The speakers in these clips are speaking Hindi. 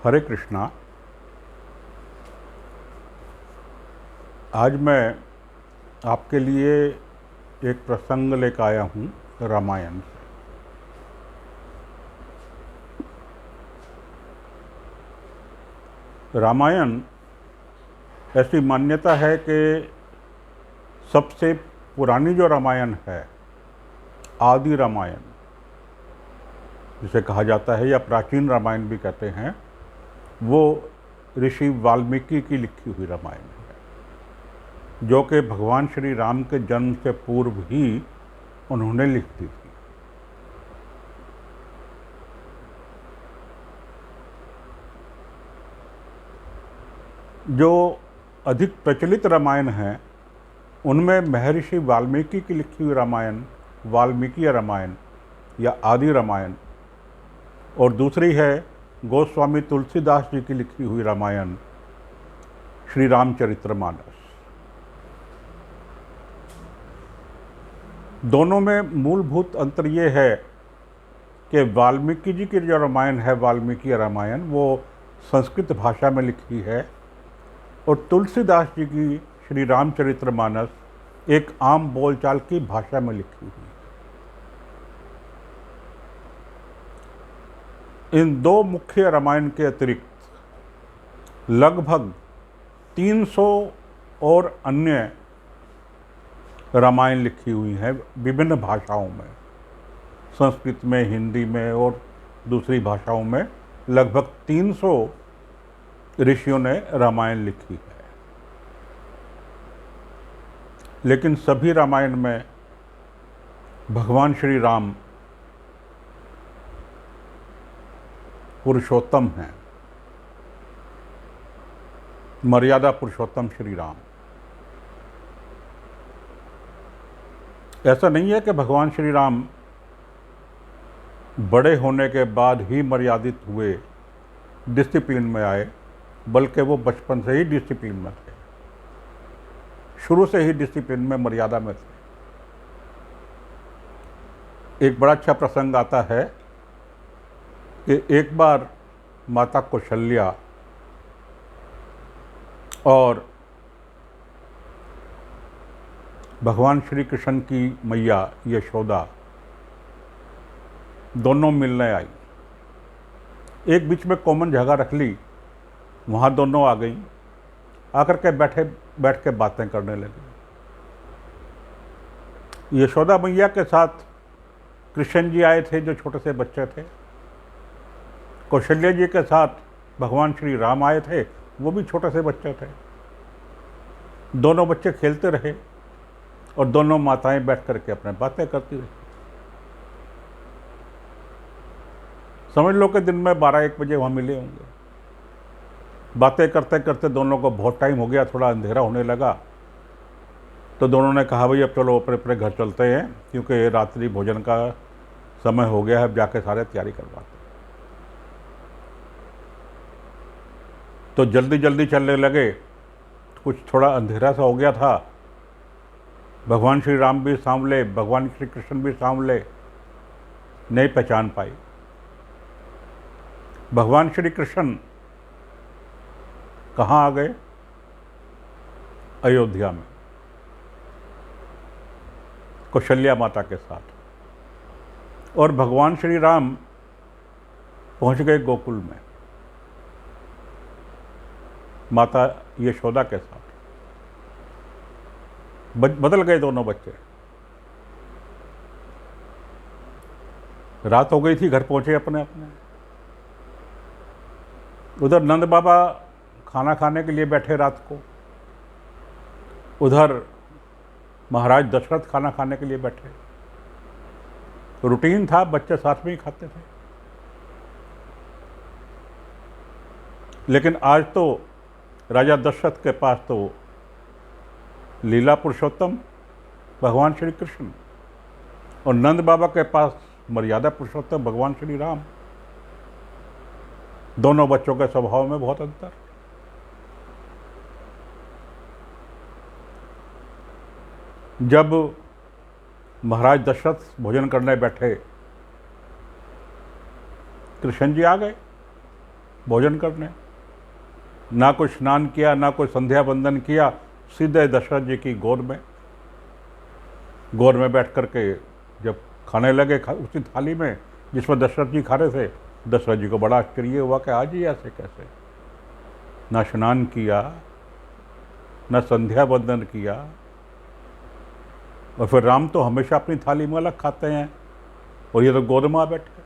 हरे कृष्णा। आज मैं आपके लिए एक प्रसंग लेकर आया हूँ रामायण से। रामायण ऐसी मान्यता है कि सबसे पुरानी जो रामायण है, आदि रामायण जिसे कहा जाता है या प्राचीन रामायण भी कहते हैं, वो ऋषि वाल्मीकि की लिखी हुई रामायण है, जो कि भगवान श्री राम के जन्म से पूर्व ही उन्होंने लिख दी थी। जो अधिक प्रचलित रामायण हैं उनमें महर्षि वाल्मीकि की लिखी हुई रामायण वाल्मीकि रामायण या आदि रामायण, और दूसरी है गोस्वामी तुलसीदास जी की लिखी हुई रामायण श्री रामचरितमानस। दोनों में मूलभूत अंतर ये है कि वाल्मीकि जी की जो रामायण है, वाल्मीकि रामायण, वो संस्कृत भाषा में लिखी है, और तुलसीदास जी की श्री रामचरितमानस एक आम बोलचाल की भाषा में लिखी हुई है। इन दो मुख्य रामायण के अतिरिक्त लगभग 300 और अन्य रामायण लिखी हुई हैं विभिन्न भाषाओं में, संस्कृत में, हिंदी में और दूसरी भाषाओं में। लगभग 300 ऋषियों ने रामायण लिखी है, लेकिन सभी रामायण में भगवान श्री राम पुरुषोत्तम हैं, मर्यादा पुरुषोत्तम श्री राम। ऐसा नहीं है कि भगवान श्री राम बड़े होने के बाद ही मर्यादित हुए, डिसिप्लिन में आए, बल्कि वो बचपन से ही डिसिप्लिन में थे, शुरू से ही डिसिप्लिन में, मर्यादा में थे। एक बड़ा अच्छा प्रसंग आता है कि एक बार माता कौशल्या और भगवान श्री कृष्ण की मैया यशोदा दोनों मिलने आई। एक बीच में कॉमन जगह रख ली, वहाँ दोनों आ गई, आकर के बैठ के बातें करने लगी। यशोदा मैया के साथ कृष्ण जी आए थे जो छोटे से बच्चे थे, कौशल्या जी के साथ भगवान श्री राम आए थे, वो भी छोटे से बच्चे थे। दोनों बच्चे खेलते रहे और दोनों माताएं बैठ करके अपने बातें करती रही। समझ लो कि दिन में 12-1 बजे वहाँ मिले होंगे। बातें करते करते दोनों को बहुत टाइम हो गया, थोड़ा अंधेरा होने लगा, तो दोनों ने कहा भाई अब चलो अपने अपने घर चलते हैं, क्योंकि रात्रि भोजन का समय हो गया है, अब जाके सारे तैयारी करवाते हैं। तो जल्दी जल्दी चलने लगे। कुछ थोड़ा अंधेरा सा हो गया था, भगवान श्री राम भी सांवले, भगवान श्री कृष्ण भी सांवले, नहीं पहचान पाई। भगवान श्री कृष्ण कहाँ आ गए? अयोध्या में, कौशल्या माता के साथ, और भगवान श्री राम पहुंच गए गोकुल में माता यशोदा के साथ। बदल गए दोनों बच्चे। रात हो गई थी, घर पहुंचे अपने अपने। उधर नंद बाबा खाना खाने के लिए बैठे रात को, उधर महाराज दशरथ खाना खाने के लिए बैठे। रूटीन था, बच्चे साथ में ही खाते थे। लेकिन आज तो राजा दशरथ के पास तो लीला पुरुषोत्तम भगवान श्री कृष्ण, और नंद बाबा के पास मर्यादा पुरुषोत्तम भगवान श्री राम। दोनों बच्चों के स्वभाव में बहुत अंतर। जब महाराज दशरथ भोजन करने बैठे, कृष्ण जी आ गए। भोजन करने। ना कोई स्नान किया, ना कोई संध्या वंदन किया, सीधे दशरथ जी की गोद में बैठ करके जब खाने लगे उसी थाली में जिसमें दशरथ जी खा रहे थे, दशरथ जी को बड़ा आश्चर्य हुआ कि आज ही ऐसे कैसे, ना स्नान किया, ना संध्या वंदन किया, और फिर राम तो हमेशा अपनी थाली में अलग खाते हैं और ये तो गोद में बैठ के,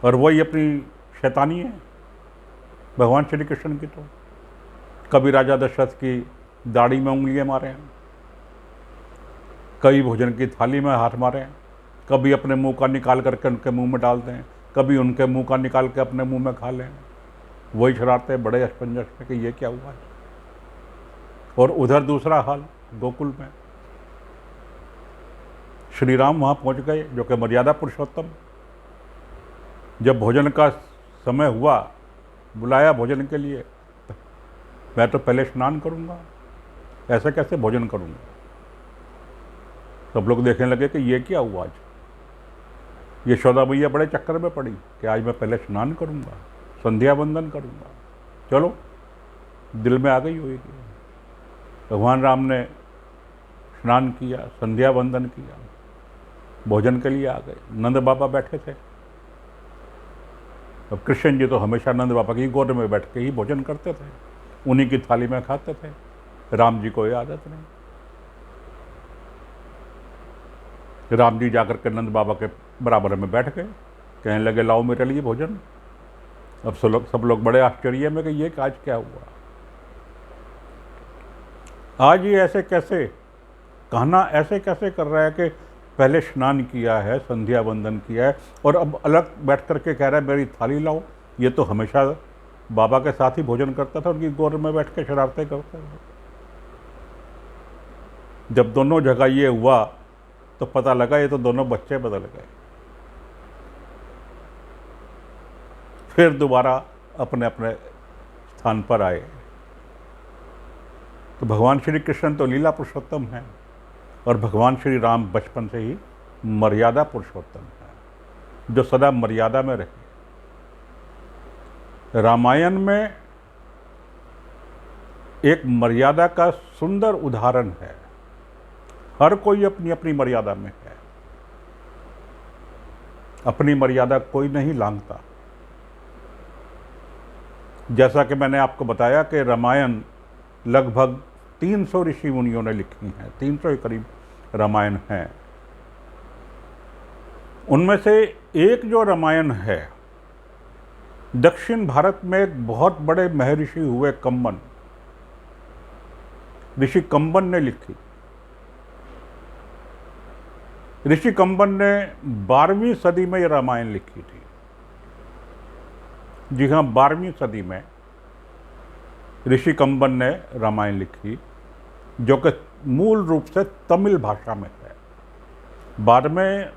और वही अपनी शैतानी है भगवान श्री कृष्ण की। तो कभी राजा दशरथ की दाढ़ी में उंगलियां मारे हैं, कभी भोजन की थाली में हाथ मारे हैं, कभी अपने मुंह का निकाल करके उनके मुंह में डाल दें, कभी उनके मुंह का निकाल के अपने मुंह में खा लें। वही शरारते बड़े असमंजस में कि ये क्या हुआ है। और उधर दूसरा हाल गोकुल में, श्री राम वहाँ पहुँच गए जो कि मर्यादा पुरुषोत्तम। जब भोजन का समय हुआ, बुलाया भोजन के लिए, मैं तो पहले स्नान करूँगा, ऐसे कैसे भोजन करूँगा। सब लोग देखने लगे कि ये क्या हुआ आज, यशोदा मैया बड़े चक्कर में पड़ी कि आज मैं पहले स्नान करूँगा, संध्या वंदन करूँगा। चलो, दिल में आ गई होगी। भगवान राम ने स्नान किया, संध्या वंदन किया, भोजन के लिए आ गए। नंद बाबा बैठे थे। अब कृष्ण जी तो हमेशा नंद बाबा की गोद में बैठ के ही भोजन करते थे, उन्हीं की थाली में खाते थे। राम जी को ये आदत नहीं। राम जी जाकर के नंद बाबा के बराबर में बैठ गए, कहने लगे लाओ मेरे लिए भोजन। अब सब लोग बड़े आश्चर्य में कि ये आज क्या हुआ, आज ये ऐसे कैसे, कहना ऐसे कैसे कर रहा है कि पहले स्नान किया है, संध्या वंदन किया है, और अब अलग बैठ करके कह रहा है मेरी थाली लाओ। ये तो हमेशा बाबा के साथ ही भोजन करता था, उनकी गोद में बैठ के शरारतें करता था। जब दोनों जगह ये हुआ तो पता लगा ये तो दोनों बच्चे बदल गए। फिर दोबारा अपने अपने स्थान पर आए। तो भगवान श्री कृष्ण तो लीला पुरुषोत्तम हैं, और भगवान श्री राम बचपन से ही मर्यादा पुरुषोत्तम है, जो सदा मर्यादा में रहे। रामायण में एक मर्यादा का सुंदर उदाहरण है। हर कोई अपनी अपनी मर्यादा में है, अपनी मर्यादा कोई नहीं लांघता। जैसा कि मैंने आपको बताया कि रामायण लगभग 300 ऋषि मुनियों ने लिखी हैं, 300 के करीब रामायण हैं। उनमें से एक जो रामायण है, दक्षिण भारत में एक बहुत बड़े महर्षि हुए कंबन, ऋषि कंबन ने लिखी। ऋषि कंबन ने 12वीं सदी में यह रामायण लिखी थी। जी हाँ, 12वीं सदी में ऋषि कंबन ने रामायण लिखी, जो कि मूल रूप से तमिल भाषा में है। बाद में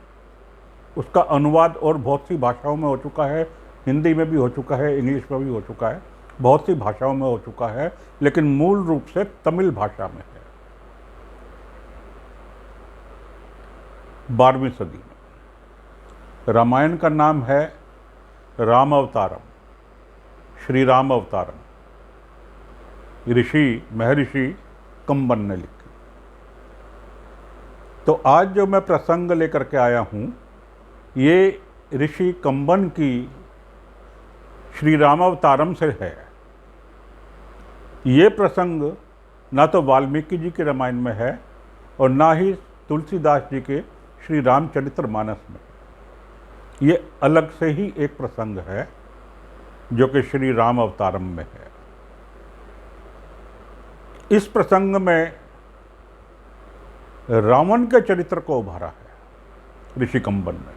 उसका अनुवाद और बहुत सी भाषाओं में हो चुका है, हिंदी में भी हो चुका है, इंग्लिश में भी हो चुका है, बहुत सी भाषाओं में हो चुका है, लेकिन मूल रूप से तमिल भाषा में है। 12वीं सदी में रामायण का नाम है राम अवतारम, श्री राम अवतारम। महर्षि कंबन ने लिखी। तो आज जो मैं प्रसंग लेकर के आया हूँ, ये ऋषि कंबन की श्री रामावतारम से है। ये प्रसंग ना तो वाल्मीकि जी के रामायण में है और ना ही तुलसीदास जी के श्री रामचरितमानस में। ये अलग से ही एक प्रसंग है जो कि श्री राम अवतारम में है। इस प्रसंग में रावण के चरित्र को उभारा है ऋषि कंबन ने।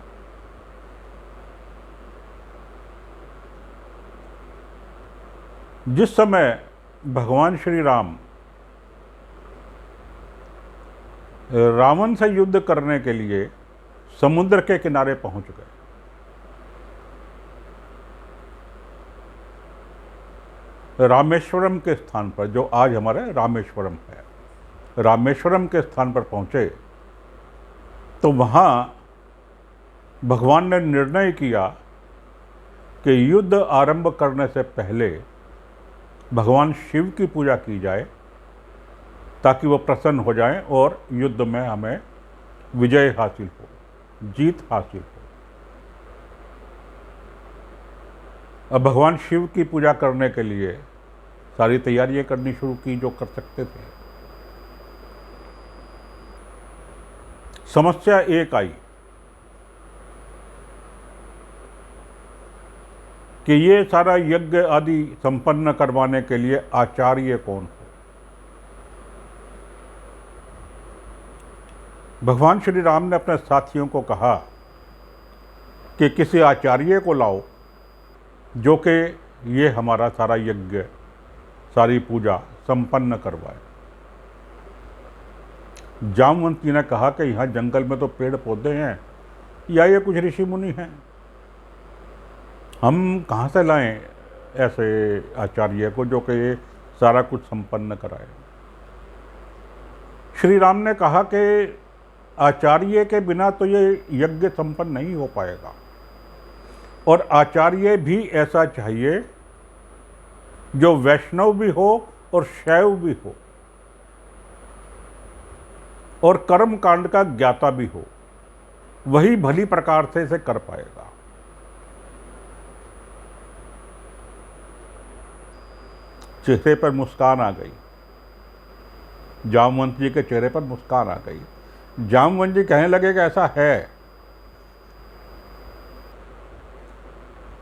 जिस समय भगवान श्री राम रावण से युद्ध करने के लिए समुद्र के किनारे पहुंच गए, रामेश्वरम के स्थान पर, जो आज हमारे रामेश्वरम है, रामेश्वरम के स्थान पर पहुंचे, तो वहाँ भगवान ने निर्णय किया कि युद्ध आरंभ करने से पहले भगवान शिव की पूजा की जाए ताकि वो प्रसन्न हो जाएं और युद्ध में हमें विजय हासिल हो, जीत हासिल हो। अब भगवान शिव की पूजा करने के लिए सारी तैयारियां करनी शुरू की जो कर सकते थे। समस्या एक आई कि ये सारा यज्ञ आदि संपन्न करवाने के लिए आचार्य कौन हो। भगवान श्री राम ने अपने साथियों को कहा कि किसी आचार्य को लाओ जो कि ये हमारा सारा यज्ञ, सारी पूजा संपन्न करवाए। जामवंत जी ने कहा कि यहाँ जंगल में तो पेड़ पौधे हैं या ये कुछ ऋषि मुनि हैं, हम कहाँ से लाएं ऐसे आचार्य को जो कि ये सारा कुछ संपन्न कराए। श्री राम ने कहा कि आचार्य के बिना तो ये यज्ञ संपन्न नहीं हो पाएगा, और आचार्य भी ऐसा चाहिए जो वैष्णव भी हो और शैव भी हो और कर्म कांड का ज्ञाता भी हो, वही भली प्रकार से इसे कर पाएगा। चेहरे पर मुस्कान आ गई, जामवंत जी के चेहरे पर मुस्कान आ गई। जामवंत जी कहने लगे कि ऐसा है,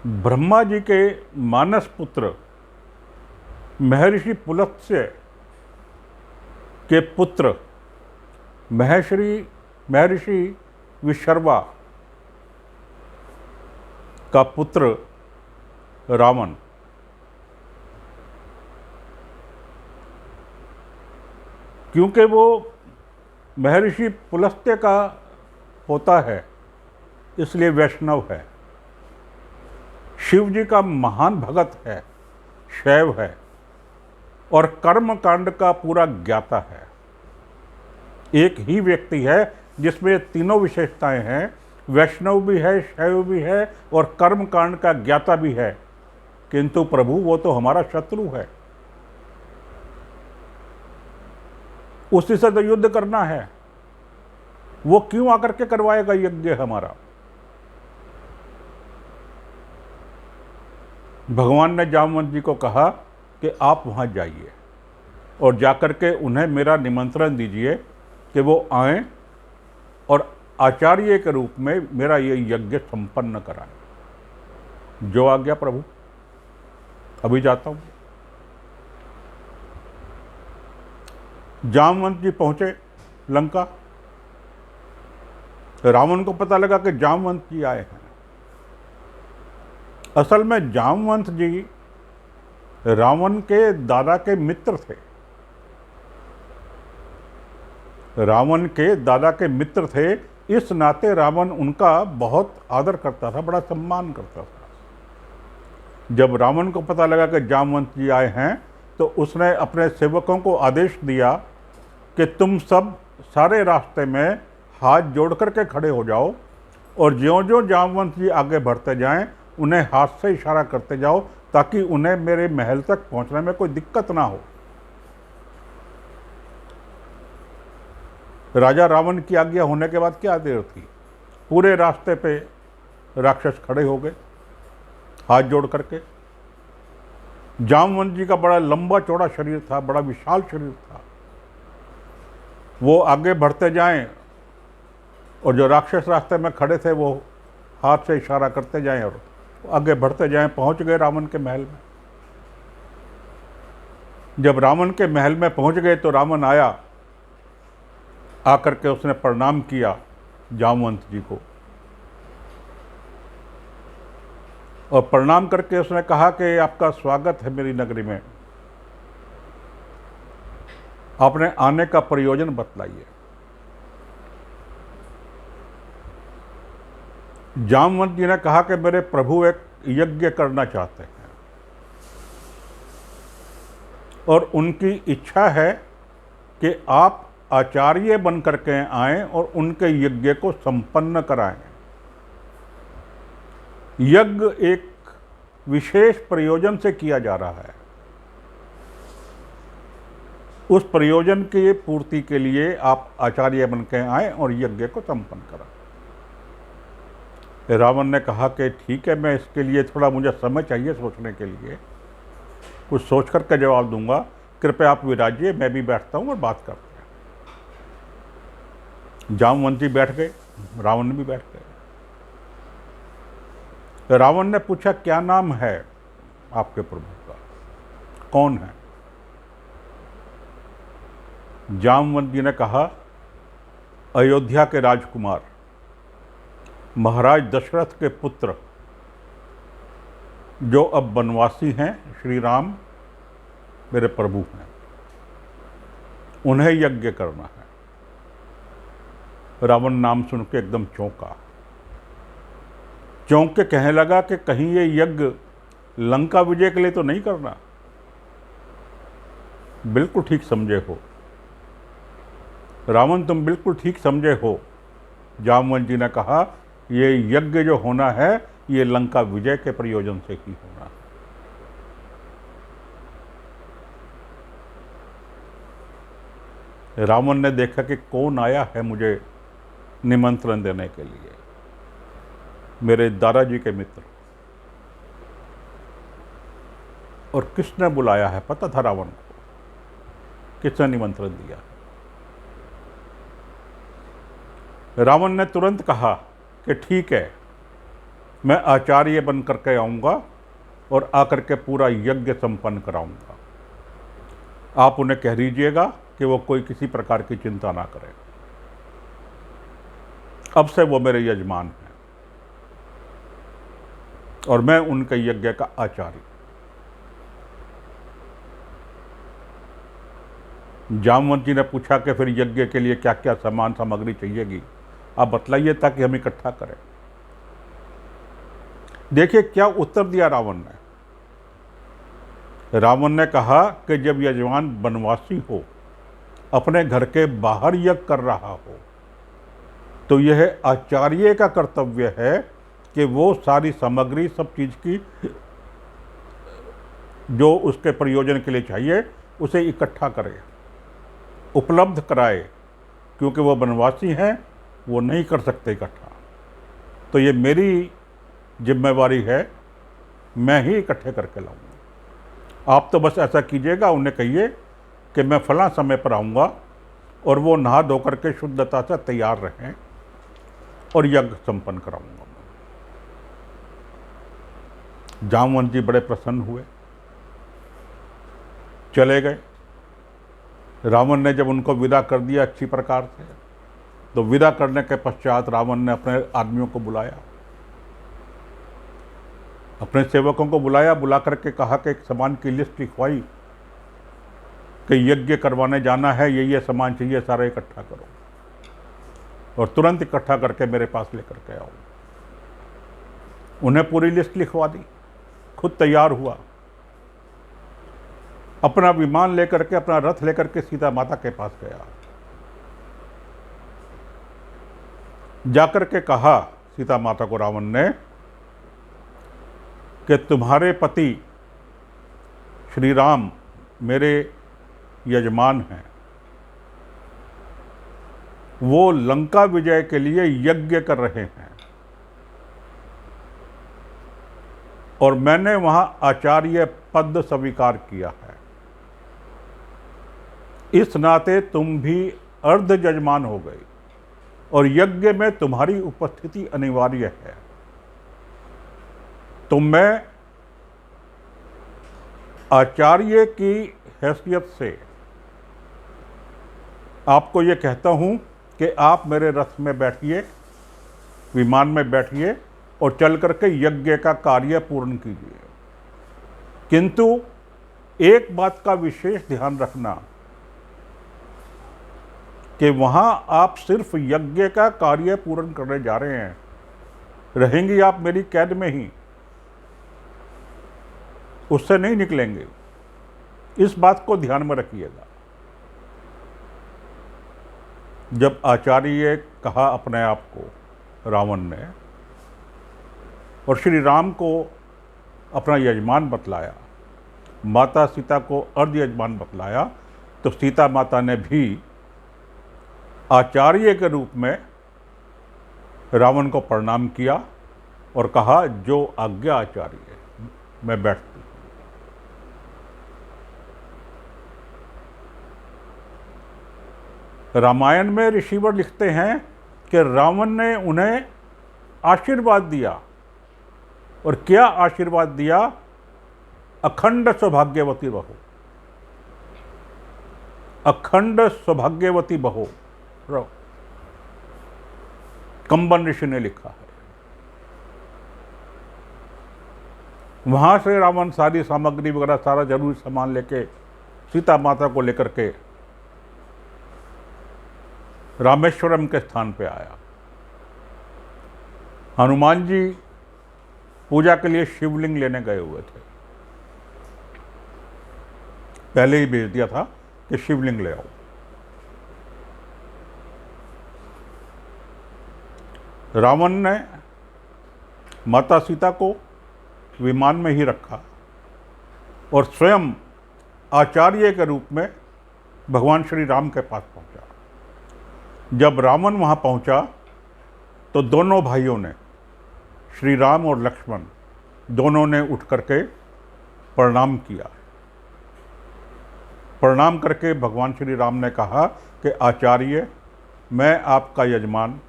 ब्रह्मा जी के मानस पुत्र महर्षि पुलत्स्य के पुत्र महर्षि विशर्वा का पुत्र रावण, क्योंकि वो महर्षि पुलस्त्य का पोता है इसलिए वैष्णव है, शिव जी का महान भगत है, शैव है और कर्म कांड का पूरा ज्ञाता है। एक ही व्यक्ति है जिसमें तीनों विशेषताएं हैं, वैष्णव भी है, शैव भी है और कर्म कांड का ज्ञाता भी है, किंतु प्रभु वो तो हमारा शत्रु है, उसी से तो युद्ध करना है, वो क्यों आकर के करवाएगा यज्ञ हमारा। भगवान ने जामवंत जी को कहा कि आप वहां जाइए और जाकर के उन्हें मेरा निमंत्रण दीजिए कि वो आएं और आचार्य के रूप में मेरा ये यज्ञ संपन्न कराएं। जो आज्ञा प्रभु, अभी जाता हूं। जामवंत जी पहुंचे लंका। रावण को पता लगा कि जामवंत जी आए हैं। असल में जामवंत जी रावण के दादा के मित्र थे, रावण के दादा के मित्र थे, इस नाते रावण उनका बहुत आदर करता था, बड़ा सम्मान करता था। जब रावण को पता लगा कि जामवंत जी आए हैं तो उसने अपने सेवकों को आदेश दिया कि तुम सब सारे रास्ते में हाथ जोड़ करके खड़े हो जाओ और ज्यों-ज्यों जामवंत जी आगे बढ़ते जाएं उन्हें हाथ से इशारा करते जाओ ताकि उन्हें मेरे महल तक पहुंचने में कोई दिक्कत ना हो। राजा रावण की आज्ञा होने के बाद क्या देर थी, पूरे रास्ते पे राक्षस खड़े हो गए हाथ जोड़ करके। जामवंत जी का बड़ा लंबा चौड़ा शरीर था, बड़ा विशाल शरीर था। वो आगे बढ़ते जाएं और जो राक्षस रास्ते में खड़े थे वो हाथ से इशारा करते जाएं और आगे बढ़ते जाएं। पहुंच गए रावण के महल में। जब रावण के महल में पहुंच गए तो रावण आया, आकर के उसने प्रणाम किया जामवंत जी को और प्रणाम करके उसने कहा कि आपका स्वागत है मेरी नगरी में, आपने आने का प्रयोजन बतलाइए। जामवंत जी ने कहा कि मेरे प्रभु एक यज्ञ करना चाहते हैं और उनकी इच्छा है कि आप आचार्य बन करके आएं और उनके यज्ञ को संपन्न कराएं। यज्ञ एक विशेष प्रयोजन से किया जा रहा है। उस प्रयोजन की पूर्ति के लिए आप आचार्य बन के आए और यज्ञ को संपन्न करा। रावण ने कहा कि ठीक है, मैं इसके लिए थोड़ा मुझे समय चाहिए सोचने के लिए, कुछ सोच करके जवाब दूंगा, कृपया आप विराजिए, मैं भी बैठता हूं और बात करते हैं। जामवंती बैठ गए, रावण भी बैठ गए। रावण ने पूछा, क्या नाम है आपके प्रभु का, कौन है? जामवंत जी ने कहा, अयोध्या के राजकुमार, महाराज दशरथ के पुत्र, जो अब वनवासी हैं, श्री राम मेरे प्रभु हैं, उन्हें यज्ञ करना है। रावण नाम सुन के एकदम चौंका, चौंक के कहने लगा कि कहीं ये यज्ञ लंका विजय के लिए तो नहीं करना? बिल्कुल ठीक समझे हो रावण, तुम बिल्कुल ठीक समझे हो। जामवंत जी ने कहा, ये यज्ञ जो होना है ये लंका विजय के प्रयोजन से ही होना है। रावण ने देखा कि कौन आया है मुझे निमंत्रण देने के लिए, मेरे दादाजी के मित्र, और किसने बुलाया है पता था रावण को, किसने निमंत्रण दिया। रावण ने तुरंत कहा कि ठीक है, मैं आचार्य बन करके आऊँगा और आकर के पूरा यज्ञ संपन्न कराऊँगा। आप उन्हें कह दीजिएगा कि वो कोई किसी प्रकार की चिंता ना करें, अब से वो मेरे यजमान हैं और मैं उनके यज्ञ का आचार्य। जामवंत जी ने पूछा कि फिर यज्ञ के लिए क्या क्या सामान सामग्री चाहिएगी, आप बतलाइए ताकि हम इकट्ठा करें। देखिए क्या उत्तर दिया रावण ने। रावण ने कहा कि जब यजमान वनवासी हो, अपने घर के बाहर यज्ञ कर रहा हो, तो यह आचार्य का कर्तव्य है कि वो सारी सामग्री, सब चीज की जो उसके प्रयोजन के लिए चाहिए उसे इकट्ठा करे, उपलब्ध कराए, क्योंकि वो वनवासी हैं, वो नहीं कर सकते इकट्ठा, तो ये मेरी जिम्मेवारी है, मैं ही इकट्ठे करके लाऊंगा। आप तो बस ऐसा कीजिएगा, उन्हें कहिए कि मैं फला समय पर आऊँगा और वो नहा धो करके शुद्धता से तैयार रहें और यज्ञ संपन्न कराऊंगा। जामवंत जी बड़े प्रसन्न हुए, चले गए। रावण ने जब उनको विदा कर दिया अच्छी प्रकार से, तो विदा करने के पश्चात रावण ने अपने आदमियों को बुलाया, अपने सेवकों को बुलाया, बुला करके कहा कि एक सामान की लिस्ट लिखवाई कि यज्ञ करवाने जाना है, ये सामान चाहिए, सारा इकट्ठा करो और तुरंत इकट्ठा करके मेरे पास लेकर के आओ। उन्हें पूरी लिस्ट लिखवा दी, खुद तैयार हुआ, अपना विमान लेकर के, अपना रथ लेकर के सीता माता के पास गया। जाकर के कहा सीता माता को रावण ने कि तुम्हारे पति श्री राम मेरे यजमान हैं, वो लंका विजय के लिए यज्ञ कर रहे हैं और मैंने वहां आचार्य पद स्वीकार किया है, इस नाते तुम भी अर्ध यजमान हो गई और यज्ञ में तुम्हारी उपस्थिति अनिवार्य है। तो मैं आचार्य की हैसियत से आपको ये कहता हूं कि आप मेरे रथ में बैठिए, विमान में बैठिए और चल करके यज्ञ का कार्य पूर्ण कीजिए। किंतु एक बात का विशेष ध्यान रखना कि वहां आप सिर्फ यज्ञ का कार्य पूर्ण करने जा रहे हैं, रहेंगी आप मेरी कैद में ही, उससे नहीं निकलेंगे, इस बात को ध्यान में रखिएगा। जब आचार्य कहा अपने आप को रावण ने, और श्री राम को अपना यजमान बतलाया, माता सीता को अर्ध यजमान बतलाया, तो सीता माता ने भी आचार्य के रूप में रावण को प्रणाम किया और कहा, जो आज्ञा आचार्य, मैं बैठती। रामायण में ऋषिवर लिखते हैं कि रावण ने उन्हें आशीर्वाद दिया, और क्या आशीर्वाद दिया? अखंड सौभाग्यवती बहो, अखंड सौभाग्यवती बहो, कंबन ऋषि ने लिखा है। वहां से रावण सारी सामग्री वगैरह सारा जरूरी सामान लेके सीता माता को लेकर के रामेश्वरम के स्थान पे आया। हनुमान जी पूजा के लिए शिवलिंग लेने गए हुए थे, पहले ही भेज दिया था कि शिवलिंग ले आओ। रावण ने माता सीता को विमान में ही रखा और स्वयं आचार्य के रूप में भगवान श्री राम के पास पहुंचा। जब रावण वहां पहुंचा तो दोनों भाइयों ने, श्री राम और लक्ष्मण दोनों ने उठ करके प्रणाम किया। प्रणाम करके भगवान श्री राम ने कहा कि आचार्य, मैं आपका यजमान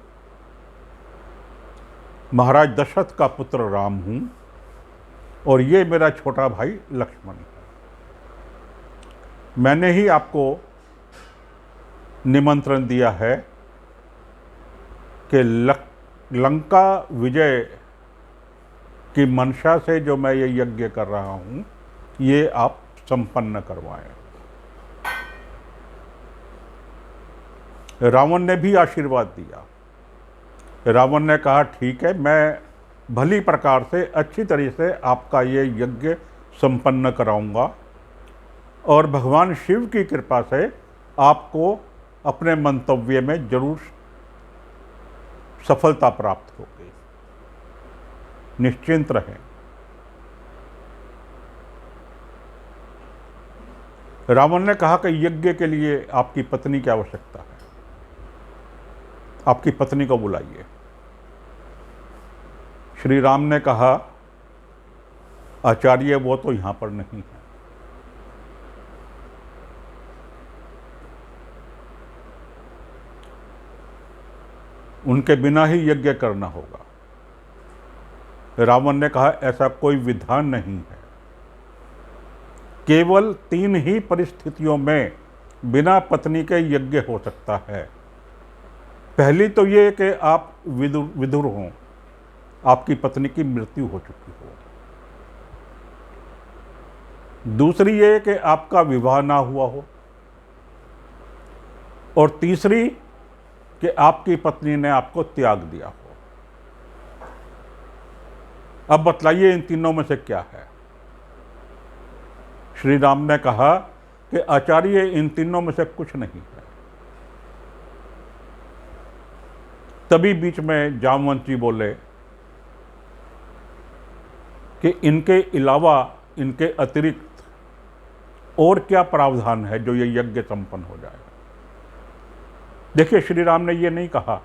महाराज दशरथ का पुत्र राम हूं और ये मेरा छोटा भाई लक्ष्मण है। मैंने ही आपको निमंत्रण दिया है कि लंका विजय की मंशा से जो मैं ये यज्ञ कर रहा हूं, ये आप संपन्न करवाएं। रावण ने भी आशीर्वाद दिया। रावण ने कहा, ठीक है, मैं भली प्रकार से अच्छी तरीके से आपका ये यज्ञ संपन्न कराऊंगा और भगवान शिव की कृपा से आपको अपने मंतव्य में जरूर सफलता प्राप्त होगी, निश्चिंत रहें। रावण ने कहा कि यज्ञ के लिए आपकी पत्नी की आवश्यकता है, आपकी पत्नी को बुलाइए। श्री राम ने कहा, आचार्य वो तो यहां पर नहीं है। उनके बिना ही यज्ञ करना होगा। रावण ने कहा, ऐसा कोई विधान नहीं है, केवल 3 ही परिस्थितियों में बिना पत्नी के यज्ञ हो सकता है। पहली तो ये कि आप विधुर हों, आपकी पत्नी की मृत्यु हो चुकी हो। दूसरी ये कि आपका विवाह ना हुआ हो, और तीसरी कि आपकी पत्नी ने आपको त्याग दिया हो। अब बतलाइए इन तीनों में से क्या है? श्री राम ने कहा कि आचार्य, इन तीनों में से कुछ नहीं है। तभी बीच में जामवंत जी बोले कि इनके अलावा, इनके अतिरिक्त और क्या प्रावधान है जो ये यज्ञ संपन्न हो जाएगा। देखिए, श्री राम ने ये नहीं कहा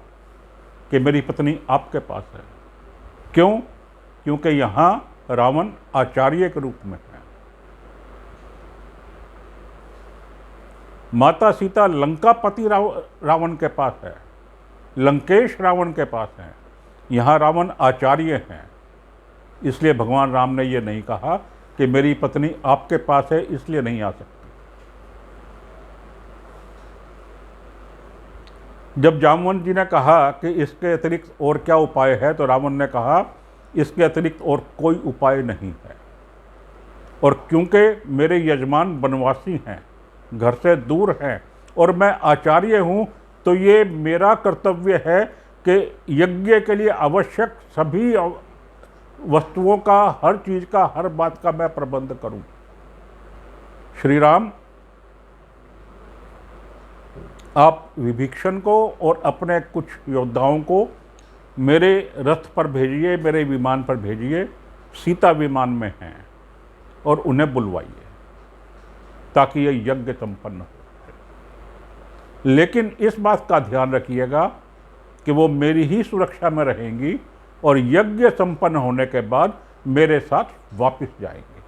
कि मेरी पत्नी आपके पास है। क्यों? क्योंकि यहां रावण आचार्य के रूप में है। माता सीता लंकापति रावण के पास है, लंकेश रावण के पास है। यहां रावण आचार्य हैं। इसलिए भगवान राम ने यह नहीं कहा कि मेरी पत्नी आपके पास है इसलिए नहीं आ सकती। जब जामवंत जी ने कहा कि इसके अतिरिक्त और क्या उपाय है, तो रावण ने कहा, इसके अतिरिक्त और कोई उपाय नहीं है। और क्योंकि मेरे यजमान वनवासी हैं, घर से दूर हैं, और मैं आचार्य हूँ, तो ये मेरा कर्तव्य है कि यज्ञ के लिए आवश्यक सभी वस्तुओं का, हर चीज़ का, हर बात का मैं प्रबंध करूँ। श्री राम, आप विभीषण को और अपने कुछ योद्धाओं को मेरे रथ पर भेजिए, मेरे विमान पर भेजिए, सीता विमान में हैं और उन्हें बुलवाइए ताकि यह यज्ञ संपन्न हो। लेकिन इस बात का ध्यान रखिएगा कि वो मेरी ही सुरक्षा में रहेंगी और यज्ञ संपन्न होने के बाद मेरे साथ वापस जाएंगे।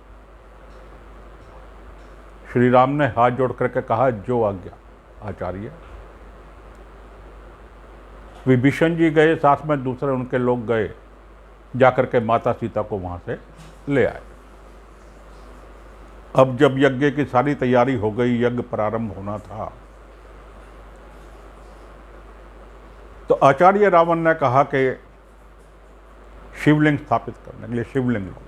श्री राम ने हाथ जोड़ करके कहा, जो आज्ञा आचार्य। विभीषण जी गए, साथ में दूसरे उनके लोग गए, जाकर के माता सीता को वहां से ले आए। अब जब यज्ञ की सारी तैयारी हो गई, यज्ञ प्रारंभ होना था, तो आचार्य रावण ने कहा कि शिवलिंग स्थापित करने के लिए शिवलिंग लो।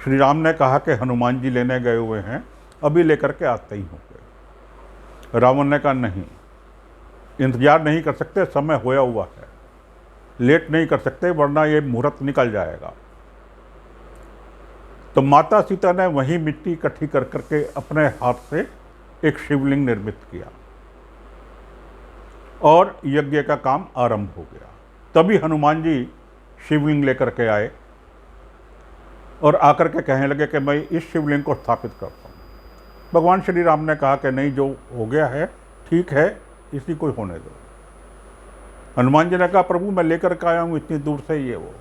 श्री राम ने कहा कि हनुमान जी लेने गए हुए हैं, अभी लेकर के आते ही होंगे। रावण ने कहा, नहीं, इंतजार नहीं कर सकते, समय होया हुआ है, लेट नहीं कर सकते वरना ये मुहूर्त निकल जाएगा। तो माता सीता ने वहीं मिट्टी इकट्ठी कर करके अपने हाथ से एक शिवलिंग निर्मित किया और यज्ञ का काम आरंभ हो गया। तभी हनुमान जी शिवलिंग लेकर के आए और आकर के कहने लगे कि मैं इस शिवलिंग को स्थापित करता हूँ। भगवान श्री राम ने कहा कि नहीं, जो हो गया है ठीक है, इसी को होने दो। हनुमान जी ने कहा, प्रभु मैं लेकर के आया हूँ इतनी दूर से, ये वो।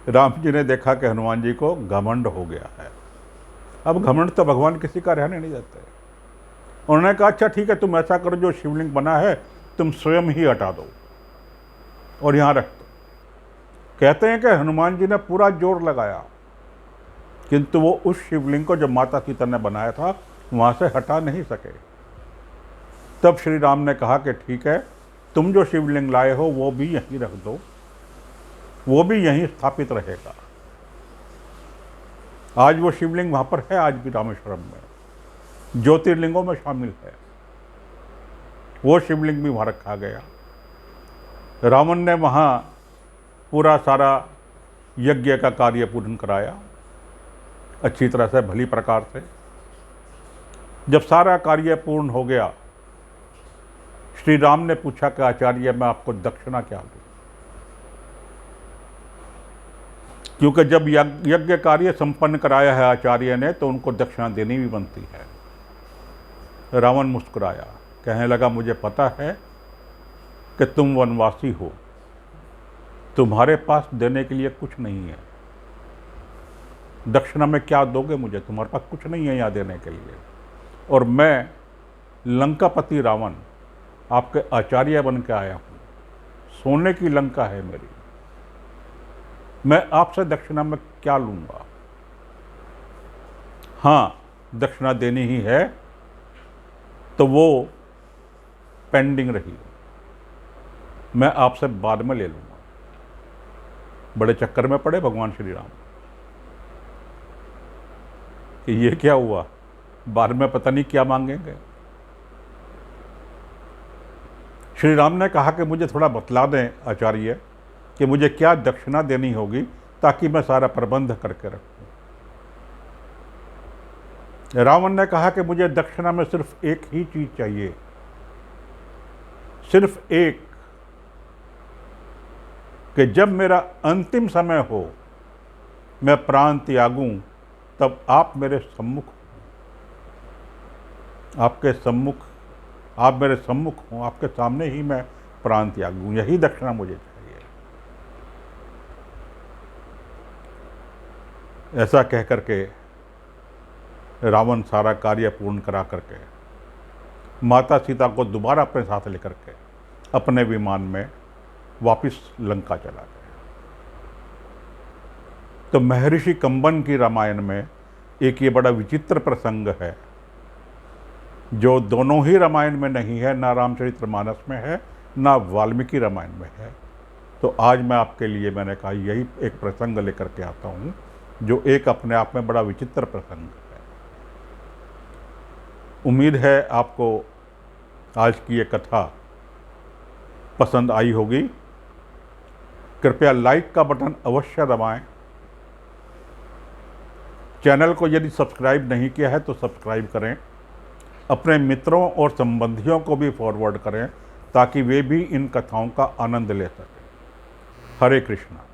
राम जी ने देखा कि हनुमान जी को घमंड हो गया है। अब घमंड तो भगवान किसी का रहने नहीं देते। उन्होंने कहा, अच्छा ठीक है, तुम ऐसा करो, जो शिवलिंग बना है तुम स्वयं ही हटा दो और यहाँ रख दो। कहते हैं कि हनुमान जी ने पूरा जोर लगाया, किंतु वो उस शिवलिंग को जो माता सीता ने बनाया था वहाँ से हटा नहीं सके। तब श्री राम ने कहा कि ठीक है, तुम जो शिवलिंग लाए हो वो भी यहीं रख दो, वो भी यहीं स्थापित रहेगा। आज वो शिवलिंग वहाँ पर है, आज भी रामेश्वरम में ज्योतिर्लिंगों में शामिल है। वो शिवलिंग भी वहाँ रखा गया। रावण ने वहाँ पूरा सारा यज्ञ का कार्य पूर्ण कराया अच्छी तरह से, भली प्रकार से। जब सारा कार्य पूर्ण हो गया, श्री राम ने पूछा कि आचार्य मैं आपको दक्षिणा क्या दूं? क्योंकि जब यज्ञ कार्य संपन्न कराया है आचार्य ने तो उनको दक्षिणा देनी भी बनती है। रावण मुस्कुराया, कहने लगा, मुझे पता है कि तुम वनवासी हो, तुम्हारे पास देने के लिए कुछ नहीं है। दक्षिणा में क्या दोगे मुझे? तुम्हारे पास कुछ नहीं है यहाँ देने के लिए। और मैं लंकापति रावण आपके आचार्य बन के आया हूँ, सोने की लंका है मेरी, मैं आपसे दक्षिणा में क्या लूँगा? हाँ, दक्षिणा देनी ही है तो वो पेंडिंग रही, मैं आपसे बाद में ले लूँगा। बड़े चक्कर में पड़े भगवान श्री राम कि ये क्या हुआ, बाद में पता नहीं क्या मांगेंगे। श्री राम ने कहा कि मुझे थोड़ा बतला दें आचार्य कि मुझे क्या दक्षिणा देनी होगी ताकि मैं सारा प्रबंध करके रखूं। रावण ने कहा कि मुझे दक्षिणा में सिर्फ एक ही चीज चाहिए, सिर्फ एक, कि जब मेरा अंतिम समय हो, मैं प्राण त्यागूं, तब आप मेरे सम्मुख हो, आपके सम्मुख, आप मेरे सम्मुख हों, आपके सामने ही मैं प्राण त्यागूं, यही दक्षिणा मुझे चाहिए। ऐसा कह करके रावण सारा कार्य पूर्ण करा करके माता सीता को दोबारा अपने साथ लेकर के अपने विमान में वापस लंका चला गया। तो महर्षि कंबन की रामायण में एक ये बड़ा विचित्र प्रसंग है जो दोनों ही रामायण में नहीं है, ना रामचरितमानस में है, ना वाल्मीकि रामायण में है। तो आज मैं आपके लिए, मैंने कहा, यही एक प्रसंग लेकर के आता हूँ जो एक अपने आप में बड़ा विचित्र प्रसंग है। उम्मीद है आपको आज की ये कथा पसंद आई होगी। कृपया लाइक का बटन अवश्य दबाएं। चैनल को यदि सब्सक्राइब नहीं किया है तो सब्सक्राइब करें। अपने मित्रों और संबंधियों को भी फॉरवर्ड करें ताकि वे भी इन कथाओं का आनंद ले सकें। हरे कृष्णा।